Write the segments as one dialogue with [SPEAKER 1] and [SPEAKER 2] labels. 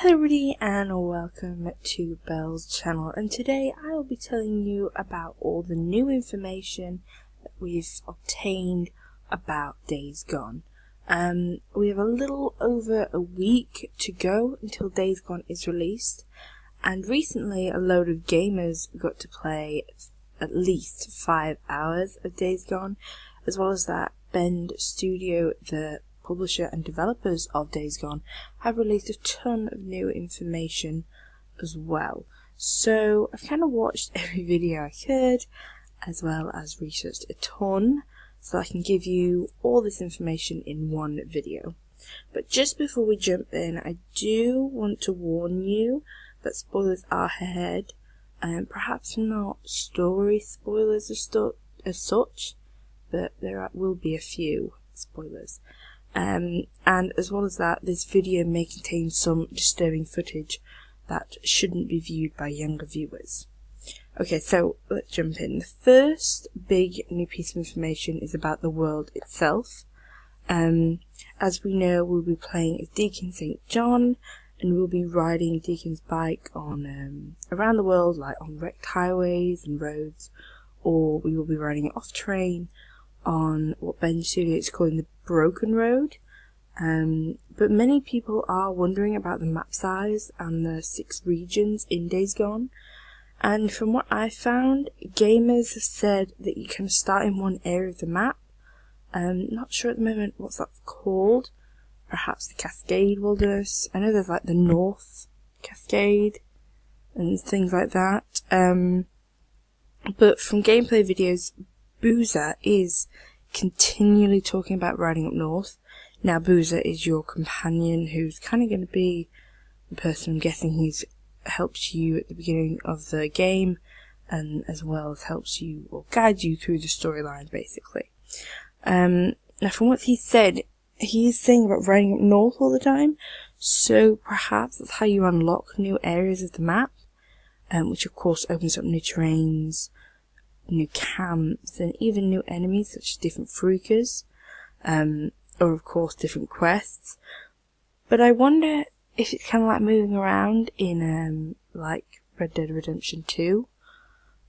[SPEAKER 1] Hello everybody and welcome to Belle's channel, and today I will be telling you about all the new information that we've obtained about Days Gone. We have a little over a week to go until Days Gone is released, and recently a load of gamers got to play at least 5 hours of Days Gone, as well as that Bend Studio, the publisher and developers of Days Gone, have released a ton of new information as well. So I've kind of watched every video I could, as well as researched a ton, so I can give you all this information in one video. But just before we jump in, I do want to warn you that spoilers are ahead, and perhaps not story spoilers as such, but there will be a few spoilers. And as well as that, this video may contain some disturbing footage that shouldn't be viewed by younger viewers. Okay, so let's jump in. The first big new piece of information is about the world itself. As we know, we'll be playing as Deacon St. John, and we'll be riding Deacon's bike on around the world, like on wrecked highways and roads, or we will be riding it off terrain on what Bend Studio is calling the Broken Road. But many people are wondering about the map size and the 6 regions in Days Gone. And from what I found, gamers have said that you can start in one area of the map. Not sure at the moment what that's called. Perhaps the Cascade Wilderness. I know there's like the North Cascade and things like that. But from gameplay videos, Boozer is continually talking about riding up north. Now, Boozer is your companion, who's kind of going to be the person, I'm guessing, who's helps you at the beginning of the game, and as well as helps you or guides you through the storyline, basically. Now, from what he said, he is saying about riding up north all the time, so perhaps that's how you unlock new areas of the map, which of course opens up new terrains, new camps, and even new enemies such as different Frukas, or of course different quests. But I wonder if it's kind of like moving around in like Red Dead Redemption 2.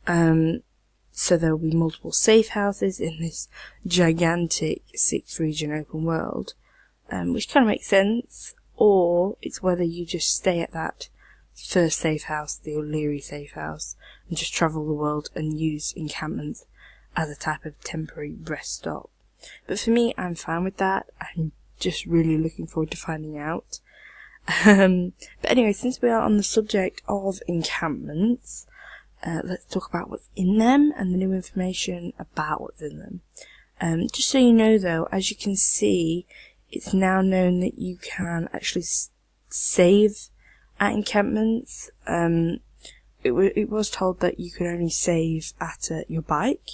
[SPEAKER 1] So there will be multiple safe houses in this gigantic 6-region open world, which kind of makes sense. Or it's whether you just stay at that first safe house, the O'Leary safe house, and just travel the world and use encampments as a type of temporary rest stop. But for me, I'm fine with that. I'm just really looking forward to finding out. But anyway, since we are on the subject of encampments, let's talk about what's in them and the new information about what's in them. Just so you know though, as you can see, it's now known that you can actually save at encampments. It was told that you could only save at your bike,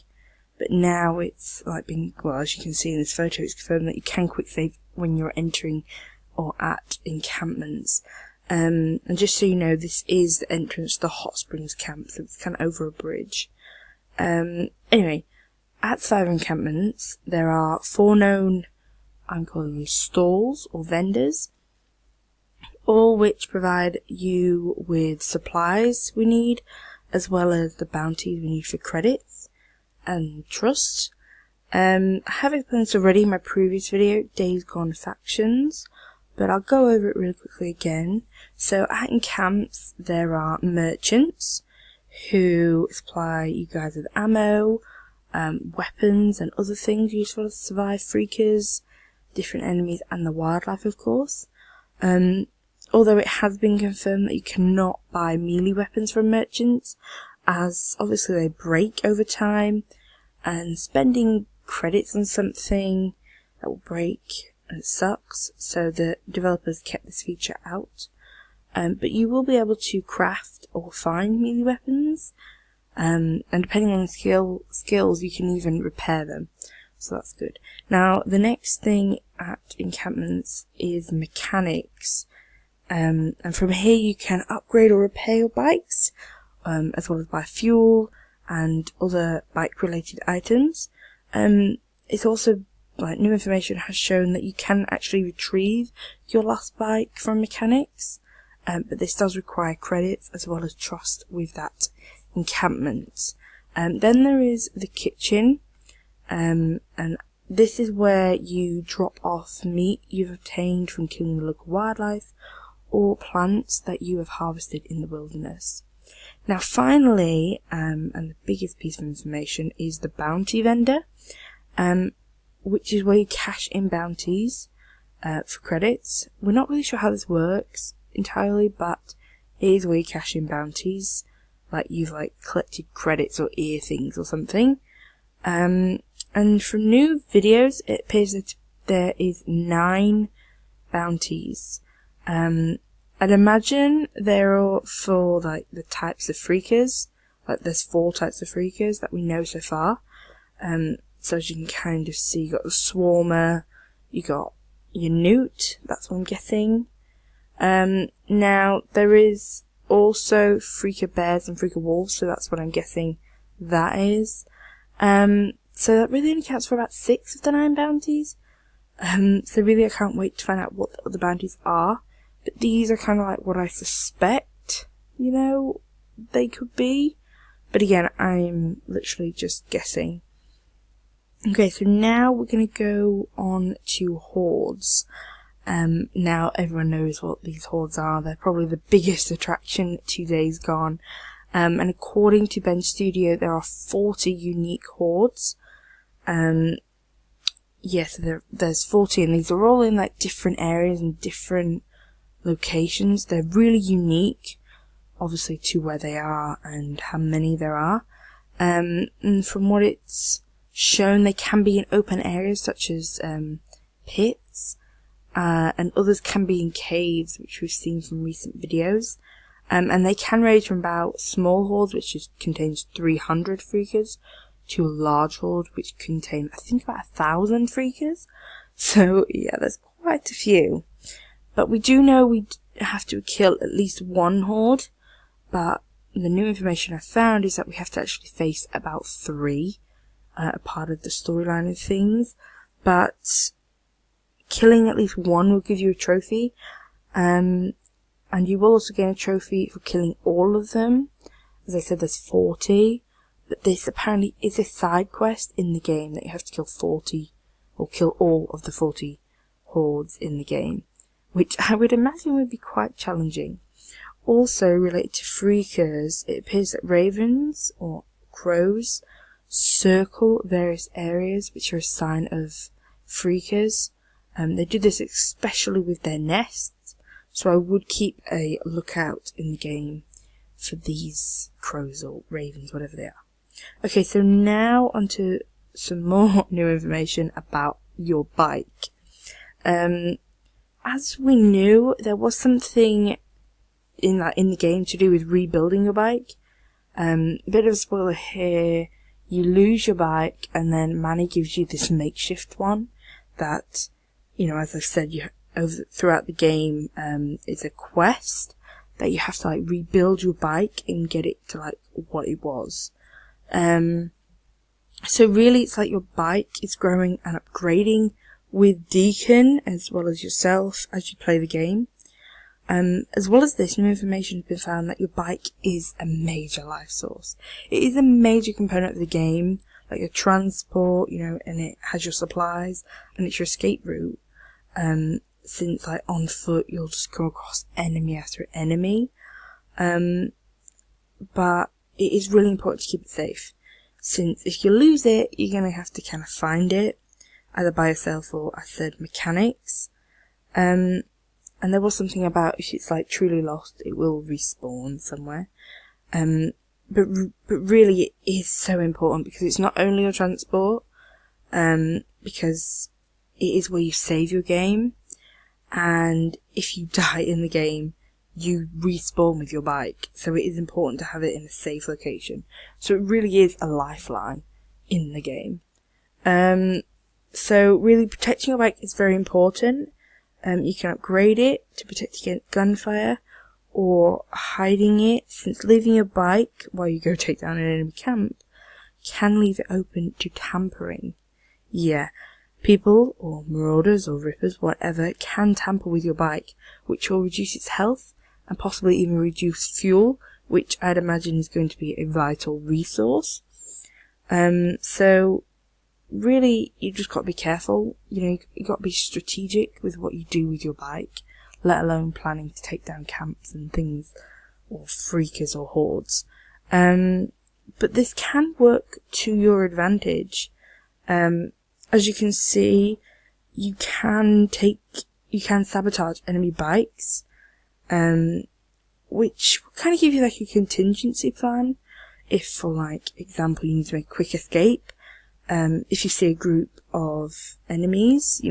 [SPEAKER 1] but now it's like being, well, as you can see in this photo, it's confirmed that you can quick save when you're entering or at encampments. And just so you know, this is the entrance to the Hot Springs camp, so it's kind of over a bridge. Anyway, at 5 encampments, there are 4 known, I'm calling them stalls or vendors, all which provide you with supplies we need, as well as the bounties we need for credits and trust. I have explained this already in my previous video, Days Gone Factions, but I'll go over it really quickly again. So at camps, there are merchants who supply you guys with ammo, weapons and other things useful to survive Freakers, different enemies and the wildlife, of course. Although it has been confirmed that you cannot buy melee weapons from merchants, as obviously they break over time, and spending credits on something that will break, it sucks, so the developers kept this feature out. But you will be able to craft or find melee weapons, and depending on the skills, you can even repair them, so that's good. Now, the next thing at encampments is mechanics. And from here you can upgrade or repair your bikes, as well as buy fuel and other bike related items. It's also, like, new information has shown that you can actually retrieve your lost bike from mechanics, but this does require credits as well as trust with that encampment. Then there is the kitchen, and this is where you drop off meat you've obtained from killing the local wildlife or plants that you have harvested in the wilderness. Now finally, and the biggest piece of information, is the bounty vendor, which is where you cash in bounties for credits. We're not really sure how this works entirely, but it is where you cash in bounties, like you've collected credits or ear things or something. And from new videos, it appears that there is 9 bounties. I'd imagine they're all for the types of freakers. There's 4 types of freakers that we know so far. So as you can kind of see, you got the Swarmer, you got your Newt, that's what I'm guessing. Now there is also Freaker Bears and Freaker Wolves, so that's what I'm guessing that is. So that really only counts for about 6 of the 9 bounties. So really I can't wait to find out what the other bounties are. But these are kind of like what I suspect, they could be. But again, I'm literally just guessing. Okay, so now we're going to go on to hordes. Now everyone knows what these hordes are. They're probably the biggest attraction to Days Gone. And according to Ben's Studio, there are 40 unique hordes. So there's 40, and these are all in different areas and different locations. They're really unique, obviously, to where they are and how many there are. And from what it's shown, they can be in open areas such as pits, and others can be in caves, which we've seen from recent videos. And they can range from about small hordes, which contains 300 freakers, to a large horde, which contain, I think, about 1,000 freakers. So yeah, there's quite a few. But we do know we have to kill at least 1 horde, but the new information I found is that we have to actually face about 3, a part of the storyline of things. But killing at least 1 will give you a trophy, and you will also gain a trophy for killing all of them. As I said, there's 40, but this apparently is a side quest in the game that you have to kill 40, or kill all of the 40 hordes in the game, which I would imagine would be quite challenging. Also related to freakers, it appears that ravens, or crows, circle various areas which are a sign of freakers. They do this especially with their nests, so I would keep a lookout in the game for these crows or ravens, whatever they are. Okay, so now onto some more new information about your bike. As we knew, there was something in the game to do with rebuilding your bike. A bit of a spoiler here, you lose your bike and then Manny gives you this makeshift one that, as I've said, throughout the game, it's a quest that you have to rebuild your bike and get it to what it was. So really it's your bike is growing and upgrading with Deacon as well as yourself as you play the game. As well as this, new information has been found that your bike is a major life source. It is a major component of the game, like your transport, and it has your supplies, and it's your escape route. Since on foot you'll just come across enemy after enemy. But it is really important to keep it safe, since if you lose it, you're gonna have to kind of find it, either by yourself or, I said, mechanics. And there was something about if it's truly lost, it will respawn somewhere. But really it is so important because it's not only your transport, because it is where you save your game, and if you die in the game, you respawn with your bike, so it is important to have it in a safe location. So it really is a lifeline in the game. So really protecting your bike is very important. You can upgrade it to protect against gunfire, or hiding it, since leaving your bike while you go take down an enemy camp can leave it open to tampering. Yeah, people, or marauders, or rippers, whatever, can tamper with your bike, which will reduce its health and possibly even reduce fuel, which I'd imagine is going to be a vital resource. So really, you just got to be careful. You got to be strategic with what you do with your bike, let alone planning to take down camps and things, or freakers or hordes. But this can work to your advantage. As you can see, you can sabotage enemy bikes, which will kind of give you like a contingency plan. If, for like example, you need to make a quick escape, if you see a group of enemies,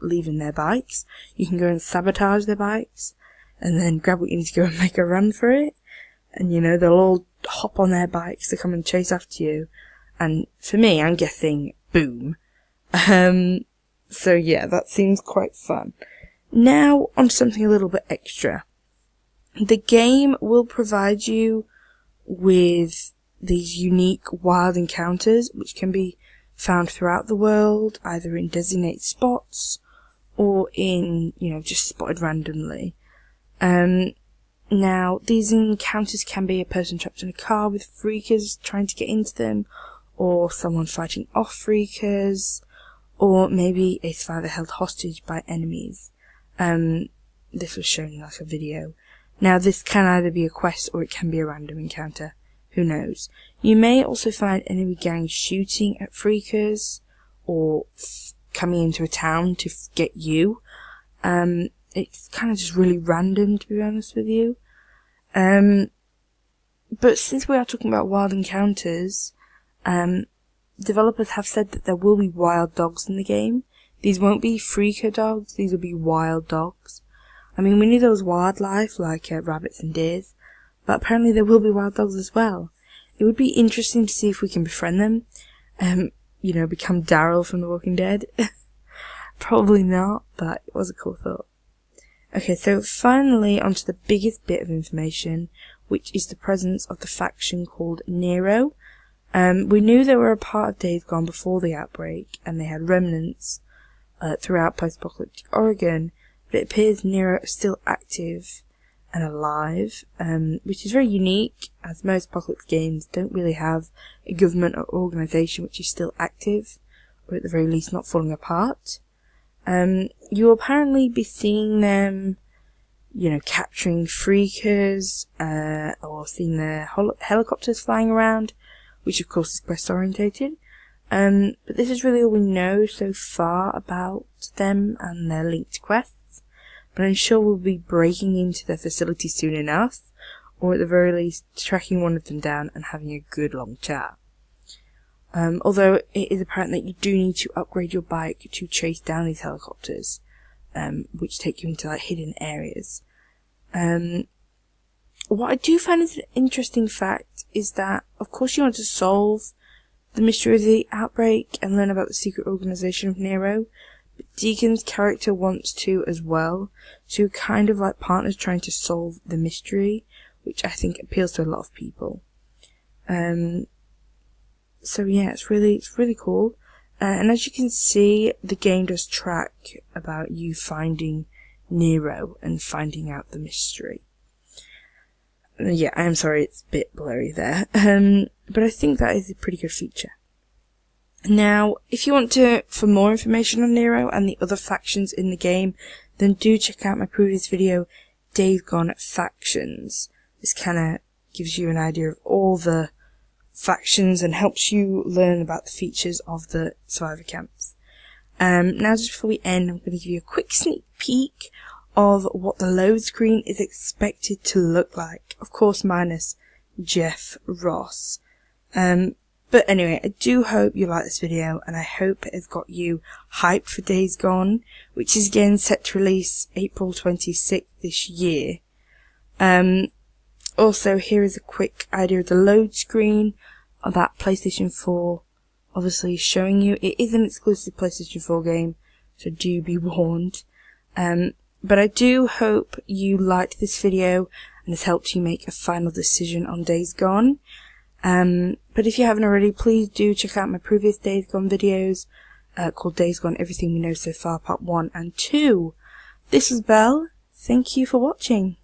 [SPEAKER 1] leaving their bikes, you can go and sabotage their bikes, and then grab what you need to go and make a run for it. And they'll all hop on their bikes to come and chase after you. And for me, I'm guessing boom. So yeah, that seems quite fun. Now, on to something a little bit extra. The game will provide you with these unique wild encounters, which can be found throughout the world, either in designated spots, or in, just spotted randomly. Now, these encounters can be a person trapped in a car with freakers trying to get into them, or someone fighting off freakers, or maybe a survivor held hostage by enemies. This was shown in like a video. Now, this can either be a quest or it can be a random encounter. Who knows? You may also find enemy gangs shooting at freakers, or coming into a town to get you. It's kind of just really random, to be honest with you. But since we are talking about wild encounters, developers have said that there will be wild dogs in the game. These won't be freaker dogs, these will be wild dogs. I mean, we knew there was wildlife, like rabbits and deers, but apparently there will be wild dogs as well. It would be interesting to see if we can befriend them. Become Daryl from The Walking Dead. Probably not, but it was a cool thought. Okay, so finally onto the biggest bit of information, which is the presence of the faction called Nero. We knew they were a part of Days Gone before the outbreak, and they had remnants throughout post-apocalyptic Oregon, but it appears Nero is still active and alive, which is very unique, as most apocalypse games don't really have a government or organisation which is still active, or at the very least not falling apart. You'll apparently be seeing them, capturing freakers, or seeing their helicopters flying around, which of course is quest orientated. But this is really all we know so far about them and their linked quests. But I'm sure we'll be breaking into their facility soon enough, or at the very least tracking one of them down and having a good long chat. Although it is apparent that you do need to upgrade your bike to chase down these helicopters, which take you into like hidden areas. What I do find is an interesting fact is that, of course, you want to solve the mystery of the outbreak and learn about the secret organization of Nero, but Deacon's character wants to as well, so you're kind of like partners trying to solve the mystery, which I think appeals to a lot of people. So yeah, it's really cool. And as you can see, the game does track about you finding Nero and finding out the mystery. Yeah, I'm sorry, it's a bit blurry there. But I think that is a pretty good feature. Now, if you want for more information on Nero and the other factions in the game, then do check out my previous video, Days Gone Factions. This kinda gives you an idea of all the factions and helps you learn about the features of the survivor camps. Now just before we end, I'm going to give you a quick sneak peek of what the load screen is expected to look like. Of course, minus Jeff Ross. But anyway, I do hope you like this video, and I hope it has got you hyped for Days Gone, which is again set to release April 26th this year. Also, here is a quick idea of the load screen of that PlayStation 4, obviously showing you it is an exclusive PlayStation 4 game, so do be warned. But I do hope you liked this video and has helped you make a final decision on Days Gone. But if you haven't already, please do check out my previous Days Gone videos, called Days Gone Everything We Know So Far Part 1 and 2. This was Belle. Thank you for watching.